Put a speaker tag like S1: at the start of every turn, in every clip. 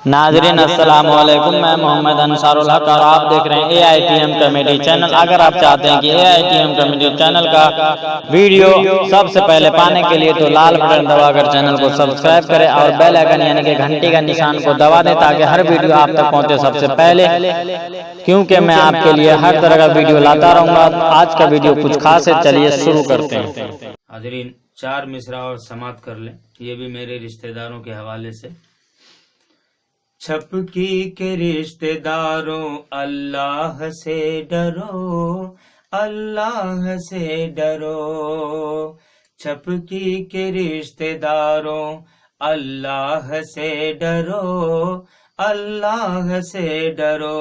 S1: ناظرین السلام علیکم، میں محمد انصار الحق اور آپ دیکھ رہے ہیں AITM کمیٹی چینل۔ اگر آپ چاہتے ہیں کہ AITM کمیٹی چینل کا ویڈیو سب سے پہلے پانے کے لیے تو لال بٹن دبا کر چینل کو سبسکرائب کریں اور بیل آئیکن یعنی کہ گھنٹی کا نشان کو دبا دیں تاکہ ہر ویڈیو آپ تک پہنچے سب سے پہلے، کیونکہ میں آپ کے لیے ہر طرح کا ویڈیو لاتا رہوں گا۔ آج کا ویڈیو کچھ خاص ہے، چلیے شروع کرتے ہیں۔
S2: حاضرین، 4 مصرع اور سماعت کر لیں، یہ بھی میرے رشتہ داروں کے حوالے سے۔ چھپکی کے رشتہ داروں اللہ سے ڈرو، اللہ سے ڈرو۔ چھپکی کے رشتہ داروں اللہ سے ڈرو، اللہ سے ڈرو۔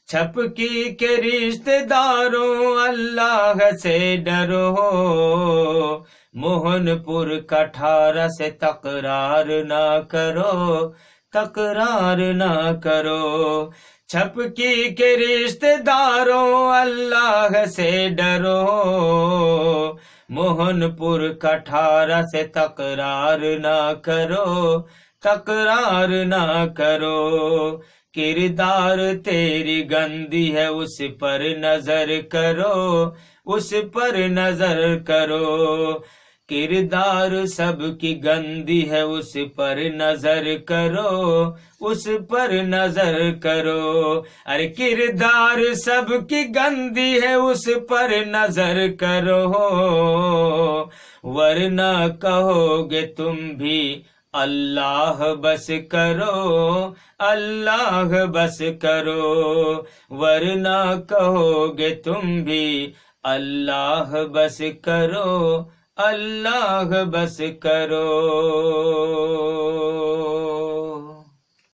S2: چھپکی کے رشتہ داروں اللہ سے ڈرو، موہن پور کٹھارا سے تکرار نہ کرو، تکرار نہ کرو۔ چھپکی کے رشتہ داروں اللہ سے ڈرو، موہن پور کٹھارا سے تکرار نہ کرو، تکرار نہ کرو۔ کردار تیری گندی ہے اس پر نظر کرو، اس پر نظر کرو۔ کردار سب کی گندی ہے اس پر نظر کرو، اس پر نظر کرو۔ ارے کردار سب کی گندی ہے اس پر نظر کرو، ورنہ کہو گے تم بھی اللہ بس کرو، اللہ بس کرو۔ ورنہ کہو گے تم بھی اللہ بس کرو، اللہ بس کرو۔